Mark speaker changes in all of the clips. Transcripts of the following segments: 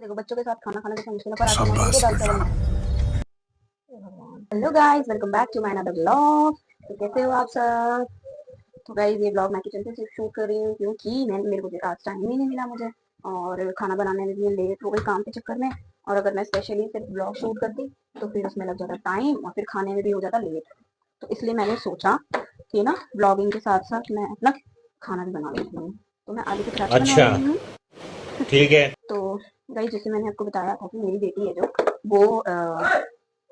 Speaker 1: देखो बच्चों के साथ खाना खाना कितना मुश्किल है, पर आज तो मम्मी दाल चावल। Hello guys, welcome back to my another blog. तो कैसे हो आप सब? तो गाइस ये ब्लॉग मैं किचन से शूट कर रही हूँ क्योंकि मैं मेरे को आज टाइम ही नहीं मिला मुझे, और खाना बनाने में भी लेट हो गई काम के चक्कर में। और अगर मैं स्पेशली सिर्फ ब्लॉग शूट करती तो फिर उसमें लग जाता टाइम और फिर खाने में भी हो जाता लेट। तो इसलिए मैंने सोचा कि ना ब्लॉगिंग के साथ साथ मैं अपना खाना भी बना लेती हूँ। तो मैं आलू के पराठे बना
Speaker 2: अच्छा।
Speaker 1: रही हूँ।
Speaker 2: ठीक है।
Speaker 1: तो गाइस जैसे मैंने आपको बताया था कि मेरी बेटी है जो वो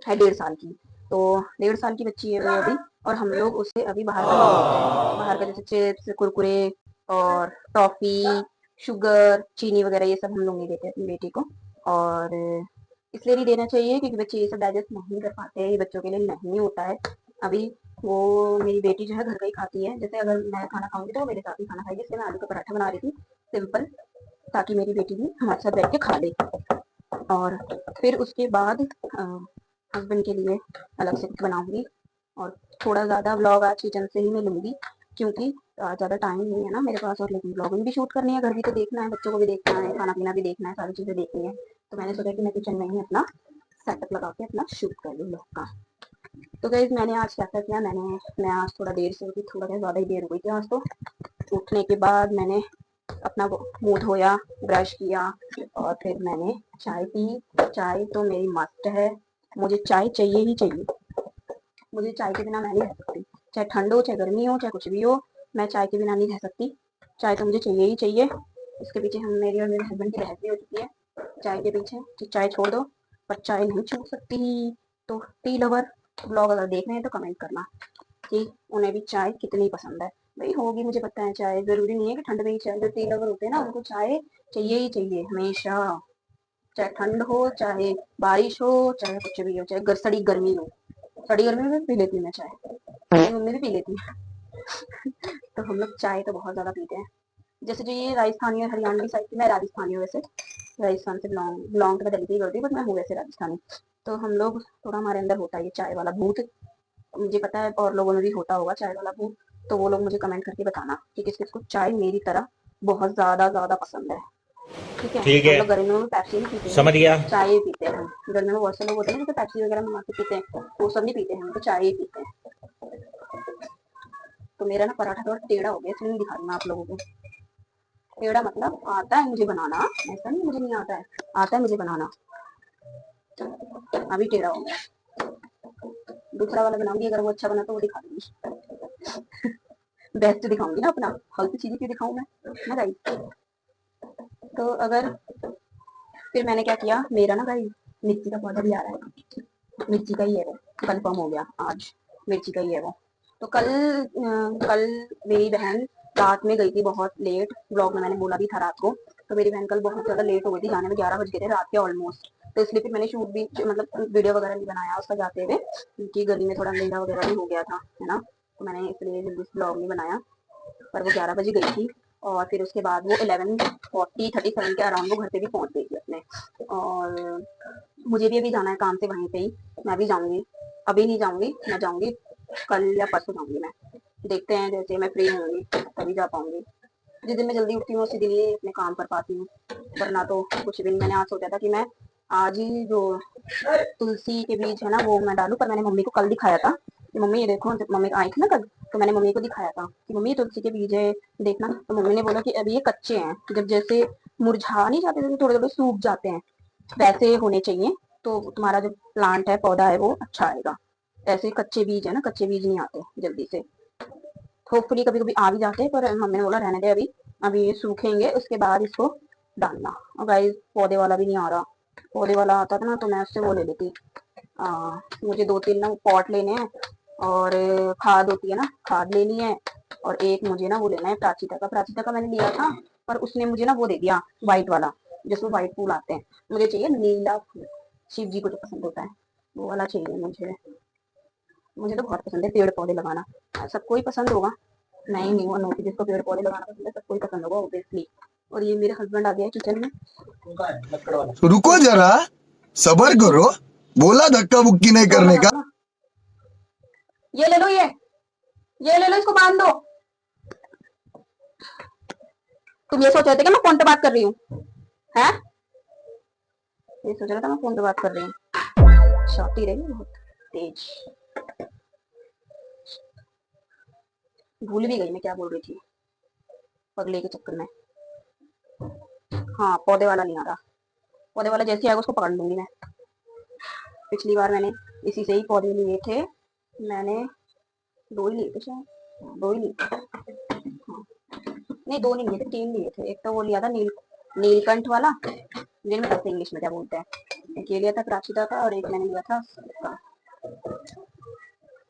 Speaker 1: है 1.5 साल की। तो 1.5 साल की बच्ची है वो अभी, और हम लोग उसे अभी बाहर का नहीं देते हैं। बाहर का जैसे चिप्स, कुरकुरे और टॉफी, शुगर, चीनी वगैरह ये सब हम लोग नहीं देते अपनी बेटी को। और इसलिए नहीं देना चाहिए क्योंकि बच्चे ये सब डाइजेस्ट नहीं कर पाते हैं, ये बच्चों के लिए नहीं होता है अभी। वो मेरी बेटी जो है घर का ही खाती है, जैसे अगर मैं खाना खाऊंगी तो वो मेरे साथ ही खाना खाएगी, इसलिए मैं आलू का पराठा बना रही थी सिंपल, ताकि मेरी बेटी भी हमारे साथ बैठ के खा ले। और फिर उसके बाद हस्बैंड के लिए अलग से कुछ बनाऊंगी। और थोड़ा ज़्यादा व्लॉग आज किचन से ही मैं लूँगी क्योंकि ज़्यादा टाइम नहीं है ना मेरे पास, और लेकिन व्लॉगिंग भी शूट करनी है, घर भी तो देखना है, बच्चों को भी देखना है, खाना पीना भी देखना है, सारी चीज़ें देखनी है। तो मैंने सोचा कि मैं किचन में ही अपना सेटअप लगा के अपना शूट कर लूँ व्लॉग का। तो गाइस मैंने आज क्या क्या किया, मैं आज थोड़ा देर से उठी, थोड़ा ज़्यादा ही देर हो गई थी आज। तो उठने के बाद मैंने अपना मुंह धोया, ब्रश किया, और फिर मैंने चाय पी। चाय तो मेरी मस्ट है, मुझे चाय चाहिए ही चाहिए। मुझे चाय के बिना मैं नहीं रह सकती, चाहे ठंड हो, चाहे गर्मी हो, चाहे कुछ भी हो, मैं चाय के बिना नहीं रह सकती। चाय तो मुझे चाहिए ही चाहिए। इसके पीछे हम मेरी और मेरे हस्बैंड की बहस भी हो चुकी है चाय के पीछे कि चाय छोड़ दो, पर चाय नहीं छूट सकती। तो टी लवर ब्लॉग अगर देख रहे हैं तो कमेंट करना कि उन्हें भी चाय कितनी पसंद है। भाई होगी, मुझे पता है, चाय जरूरी नहीं है कि ठंड में ही चाय, जो टी लवर होते हैं ना उनको चाय चाहिए ही चाहिए हमेशा, चाहे ठंड हो, चाहे बारिश हो, चाहे कुछ भी हो, चाहे सड़ी गर्मी हो। सड़ी गर्मी में भी पी लेती हूँ मैं चाय, मेरी मम्मी भी पी लेती है। तो हम लोग चाय तो बहुत ज्यादा पीते हैं। जैसे जो ये राजस्थानी और हरियाणवी साइड की, मैं राजस्थानी हूँ वैसे, राजस्थान से बिलोंग बिलोंग तो मैं दिल्ली से करती हूँ, बट मैं हूँ वैसे राजस्थानी। तो हम लोग थोड़ा, हमारे अंदर होता है ये चाय वाला भूत, मुझे पता है और लोगों में भी होता होगा चाय वाला भूत। तो वो लोग मुझे कमेंट करके बताना कि किस किस को चाय मेरी तरह बहुत ज्यादा ज्यादा पसंद है। ठीक है,
Speaker 2: ठीक
Speaker 1: हम
Speaker 2: है।
Speaker 1: लोग गर्मियों में पेप्सी नहीं पीते हैं,
Speaker 2: समझ गया।
Speaker 1: चाय ही पीते हैं। गर्मियों में बहुत से लोग होते हैं जैसे पेप्सी वगैरह मंगा के पीते हैं, वो सब नहीं पीते हैं, हम तो चाय ही पीते हैं। तो मेरा ना पराठा थोड़ा टेढ़ा हो गया, इसलिए नहीं दिखा रही मैं आप लोगों को। टेढ़ा मतलब आता है मुझे बनाना, ऐसा नहीं मुझे नहीं आता है, आता है मुझे बनाना। अभी टेढ़ा हो गया, दूसरा वाला बनाऊंगी, अगर वो अच्छा बना तो वो दिखा दूंगी। बेस्ट दिखाऊंगी ना अपना, फालतू चीजें क्यों दिखाऊं मैं, ना गाइस। तो अगर फिर मैंने क्या किया, मेरा ना गाइस मिर्ची का पौधा भी आ रहा है, मिर्ची का ही है वो, कंफर्म हो गया आज, मिर्ची का ही है वो। तो कल मेरी बहन रात में गई थी बहुत लेट, ब्लॉग में मैंने बोला भी था रात को। तो मेरी बहन कल बहुत ज्यादा लेट हो गई थी जाने में, 11 बज गए थे रात के ऑलमोस्ट। तो इसलिए फिर मैंने शूट भी मतलब वीडियो वगैरह नहीं बनाया उसका जाते हुए, क्योंकि गली में थोड़ा अंधेरा वगैरह भी हो गया था, है ना। तो मैंने इसलिए जल्दी से ब्लॉग नहीं बनाया। पर वो 11 बजे गई थी, और फिर उसके बाद वो 11:37 के अराउंड वो घर पे भी पहुंच गई थी अपने। और मुझे भी अभी जाना है काम से वहीं पे ही, मैं भी जाऊंगी। अभी नहीं जाऊंगी, मैं जाऊंगी कल या परसों जाऊंगी मैं, देखते हैं जैसे मैं फ्री होंगी तभी जा पाऊंगी। जिस दिन मैं जल्दी उठती हूँ उसी दिन ही अपने काम कर पाती हूँ, वरना तो कुछ भी नहीं। मैंने आज सोचा था कि मैं आज ही जो तुलसी के बीज है ना वो मैं डालूं, पर मैंने मम्मी को कल दिखाया था कि मम्मी ये देखो, जब मम्मी आई थी ना कल, तो मैंने मम्मी को दिखाया था कि मम्मी ये तुलसी के बीज है, देखना। तो मम्मी ने बोला कि अभी ये कच्चे हैं, जब जैसे मुरझा नहीं जाते, जैसे थोड़े थोड़े सूख जाते हैं वैसे होने चाहिए, तो तुम्हारा जो प्लांट है, पौधा है, वो अच्छा आएगा। ऐसे कच्चे बीज है ना, कच्चे बीज नहीं आते जल्दी से। होपफुली कभी कभी आ भी जाते हैं, पर मम्मी ने बोला रहने दे अभी, अभी ये सूखेंगे उसके बाद इसको डालना। और गाइस पौधे वाला भी नहीं आ रहा, पौधे वाला आता था ना तो मैं उससे वो ले लेती। मुझे 2-3 ना पॉट लेने हैं, और खाद होती है ना, खाद लेनी है। और एक मुझे ना वो लेना है प्राचिता का, प्राचिता का मैंने लिया था, पर उसने मुझे ना वो दे दिया व्हाइट वाला, जिसमें व्हाइट फूल आते हैं। मुझे चाहिए नीला फूल, शिव जी को जो पसंद होता है वो वाला चाहिए मुझे। मुझे तो बहुत पसंद है पेड़ पौधे लगाना, सबको ही पसंद होगा, मैं ही नहीं हूँ अनोखी जिसको पेड़ पौधे लगाना पसंद है, सबको ही पसंद होगा ऑब्वियसली। और ये मेरे हस्बैंड आ गया है किचन में।
Speaker 3: रुको जरा, सबर करो। बोला धक्का बुक्की नहीं
Speaker 1: शोर
Speaker 3: करने
Speaker 1: मत
Speaker 3: का।
Speaker 1: ना, ये ले लो, ये ले लो, इसको बांध दो। तुम ये सोच रहे थे कि मैं फोन पे बात कर रही हूँ, है? ये सोच रहा था मैं फोन पे बात कर रही हूँ। शाती रही बहुत तेज। भूल भी गई मैं क्या बोल रही थी पगले के चक्कर में। हाँ, पौधे वाला नहीं आ रहा। पौधे वाला जैसे आएगा उसको पकड़ लूंगी मैं। पिछली बार मैंने इसी से ही पौधे लिए थे। मैंने 2 ही लिए थे शायद। 2 ही लिए थे। हाँ। नहीं 2 नहीं लिए थे, 3 लिए थे। एक तो वो लिया था नीलकंठ वाला, मुझे नहीं पता इंग्लिश में क्या बोलते हैं। एक ये लिया था प्राचिता का और एक मैंने लिया था उसका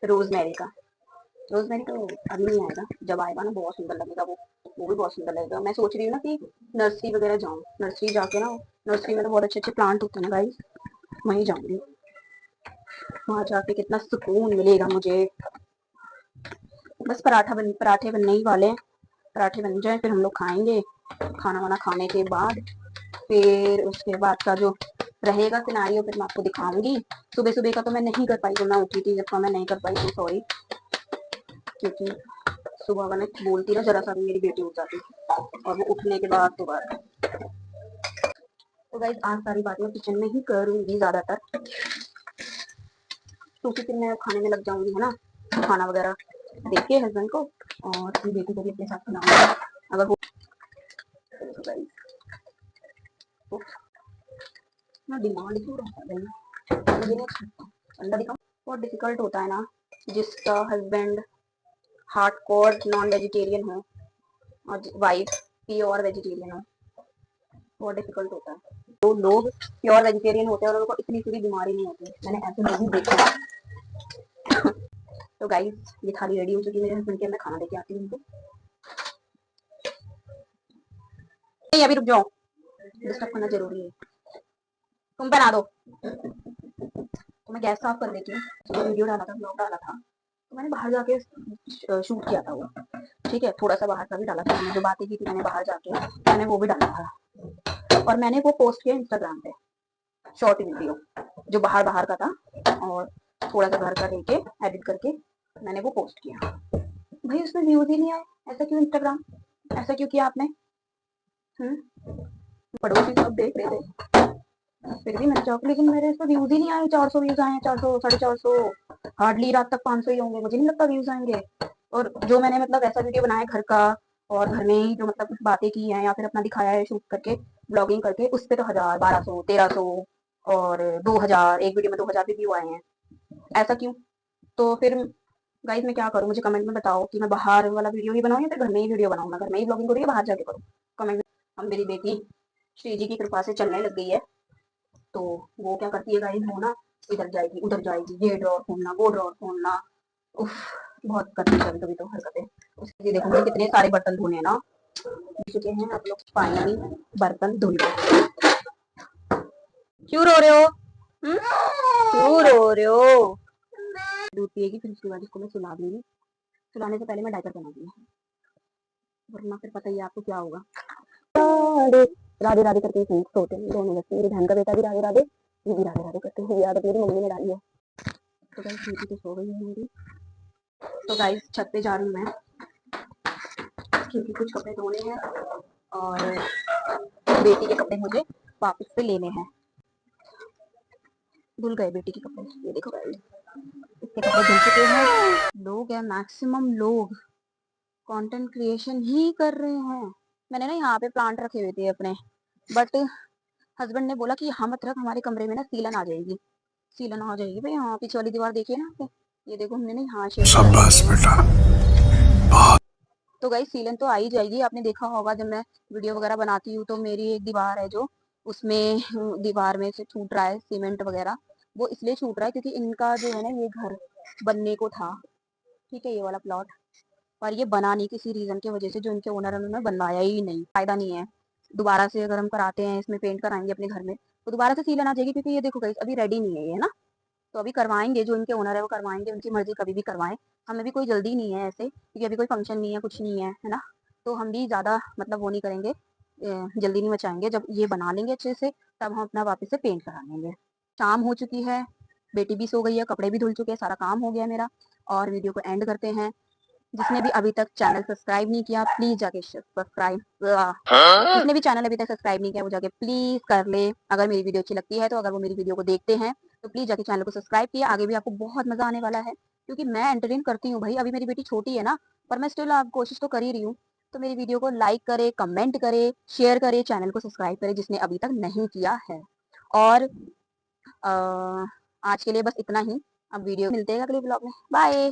Speaker 1: रोजमेरी का। रोजमेरी तो अभी नहीं आएगा, जब आएगा ना बहुत सुंदर लगेगा वो भी बहुत सुंदर लगेगा। मैं सोच रही हूँ ना कि नर्सरी वगैरह जाऊँ, नर्सरी जाके ना, नर्सरी में तो बहुत अच्छे अच्छे प्लांट होते हैं गाइस, वहीं जाऊंगी। वहां जाके कितना सुकून मिलेगा मुझे। बस पराठे बनने ही वाले हैं। पराठे बन जाए फिर हम लोग खाएंगे। खाना वाना खाने के बाद फिर उसके बाद का जो रहेगा सिनारियो फिर मैं आपको दिखाऊंगी। सुबह सुबह का तो मैं नहीं कर पाई, तो मैं उठी थी जब मैं नहीं कर पाई थी, सॉरी। क्योंकि सुबह मैंने बोलती ना जरा सा भी मेरी बेटी उठ जाती और वो उठने के बाद तो गाइस आज सारी बातें मैं किचन में ही करूंगी ज्यादातर, क्योंकि फिर मैं खाने में लग जाऊंगी है ना, खाना वगैरह देके हस्बैंड को और अपनी बेटी को भी अपने साथ खिलाऊंगी अगर वो। मैं डिमांड क्यों रहता है भाई, अंडा दिखाऊं। बहुत डिफिकल्ट होता है ना जिसका हस्बैंड हार्डकोर नॉन वेजिटेरियन हो और वाइफ प्योर वेजिटेरियन हो, बहुत डिफिकल्ट होता है। तो लोग प्योर वेजिटेरियन होते हैं और उनको इतनी सी बीमारी नहीं होती, मैंने ऐसे लोग भी देखे हैं। तो गाइस ये थाली रेडी हो चुकी है मेरे हस्बैंड के, मैं खाना लेके आती हूँ उनको। नहीं अभी रुक जाओ, डिस्टर्ब करना जरूरी है। तुम बना दो तो मैं गैस साफ कर देती हूँ। तो वीडियो डाला था, ब्लॉग डाला था, तो मैंने बाहर जाके शूट किया था वो, ठीक है। थोड़ा सा बाहर का भी डाला था, मैंने जो बातें की थी मैंने बाहर जाके मैंने वो भी डाला था और मैंने वो पोस्ट किया इंस्टाग्राम पे, शॉर्ट वीडियो जो बाहर बाहर का था और थोड़ा सा घर का लेके एडिट करके मैंने वो पोस्ट किया। भाई उसमें व्यूज ही नहीं आए, ऐसा क्यों इंस्टाग्राम, ऐसा क्यों किया आपने? पड़ोसी सब देख रहे थे फिर भी मैंने चाहूँ, लेकिन मेरे इस पर व्यूज ही नहीं आए। 400 व्यूज आए, 400 450, हार्डली रात तक 500 ही होंगे, मुझे नहीं लगता व्यूज आएंगे। और जो मैंने मतलब ऐसा वीडियो बनाया घर का और घर में ही जो मतलब कुछ बातें की हैं या फिर अपना दिखाया है शूट करके ब्लॉगिंग करके, उस पर तो 1000 1200 1300 और 2000, एक वीडियो में 2000 भी व्यू आए हैं। ऐसा क्यों? तो फिर गाइज मैं क्या करूँ, मुझे कमेंट में बताओ कि मैं बाहर वाला वीडियो ही बनाऊँ या फिर घर में ही वीडियो बनाऊँ। मैं घर में ही ब्लॉगिंग करूँ या बाहर जाके करूँ, कमेंट में। अब मेरी बेटी श्री जी की कृपा से चलने लग गई है, तो वो क्या करती है गाइस, वो ना इधर जाएगी उधर जाएगी, ये ड्रॉर खोलना वो ड्रॉर खोलना, उफ बहुत करती है कभी कभी तो हरकतें उसकी। देखो मुझे कितने सारे बर्तन धोने हैं ना, चुके हैं आप लोग फाइनली बर्तन धुल गए। क्यों रो रहे हो? क्यों रो रहे हो? दूध पिएगी फिर उसके बाद इसको मैं सुला दूंगी। सुलाने से पहले मैं डायपर पहना दूंगी, वरना फिर पता ही आपको क्या होगा। राधे राधे करके सोते हैं दोनों बच्चे, मेरी बहन का बेटा भी राधे राधे, ये भी राधे राधे करते हैं। ये आदत मेरी मम्मी ने डाली है। तो गाइस बेटी तो सो गई है मेरी, तो गाइस छत पे जा रही हूँ मैं क्योंकि कुछ कपड़े धोने हैं और बेटी के कपड़े मुझे वापस से लेने हैं। धुल गए बेटी के कपड़े, ये देखो गाइस इसके कपड़े धुल चुके हैं। लोग हैं मैक्सिमम लोग कंटेंट क्रिएशन ही कर रहे हैं। मैंने ना यहाँ पे प्लांट रखे हुए थे अपने, बट हस्बैंड ने बोला कि यहाँ मत रख, हमारे कमरे में ना सीलन आ जाएगी। सीलन आ जाएगी भाई, यहाँ पीछे वाली दीवार देखिए ना आप, ये देखो हमने ना यहाँ तो गाइस सीलन तो आ ही जाएगी। आपने देखा होगा जब मैं वीडियो वगैरह बनाती हूँ तो मेरी एक दीवार है जो उसमें दीवार में से छूट रहा है सीमेंट वगैरह, वो इसलिए छूट रहा है क्योंकि इनका जो है ना ये घर बनने को था, ठीक है, ये वाला प्लॉट, पर ये बना नहीं किसी रीजन की वजह से, जो इनके ओनर उन्होंने बनवाया ही नहीं, फायदा नहीं है। दोबारा से अगर हम कराते हैं इसमें पेंट कराएंगे अपने घर में तो दोबारा से सीलन आ जाएगी, क्योंकि ये देखो गाइस अभी रेडी नहीं है ये ना, तो अभी करवाएंगे, जो इनके ओनर है वो करवाएंगे, उनकी मर्जी कभी भी करवाएं। हमें भी कोई जल्दी नहीं है ऐसे, क्योंकि अभी कोई फंक्शन नहीं है कुछ नहीं है ना, तो हम भी ज़्यादा मतलब वो नहीं करेंगे, जल्दी नहीं मचाएंगे। जब ये बना लेंगे अच्छे से तब हम अपना वापस से पेंट करा लेंगे। शाम हो चुकी है, बेटी भी सो गई है, कपड़े भी धुल चुके हैं, सारा काम हो गया मेरा, और वीडियो को एंड करते हैं। जिसने भी अभी तक चैनल सब्सक्राइब नहीं किया प्लीज जाके सब्सक्राइब, जिसने भी चैनल अभी तक सब्सक्राइब नहीं किया वो जाके प्लीज कर ले। अगर मेरी वीडियो अच्छी लगती है तो अगर वो मेरी वीडियो को देखते हैं तो प्लीज जाके चैनल को सब्सक्राइब किए। आगे भी आपको बहुत मजा आने वाला है क्योंकि मैं एंटरटेन करती हूँ भाई। अभी मेरी बेटी छोटी है ना, पर मैं स्टिल आप कोशिश तो कर ही रही हूँ। तो मेरी वीडियो को लाइक करे, कमेंट करे, शेयर करे, चैनल को सब्सक्राइब करे जिसने अभी तक नहीं किया है। और आज के लिए बस इतना ही। अब वीडियो मिलते हैं अगले ब्लॉग में। बाय।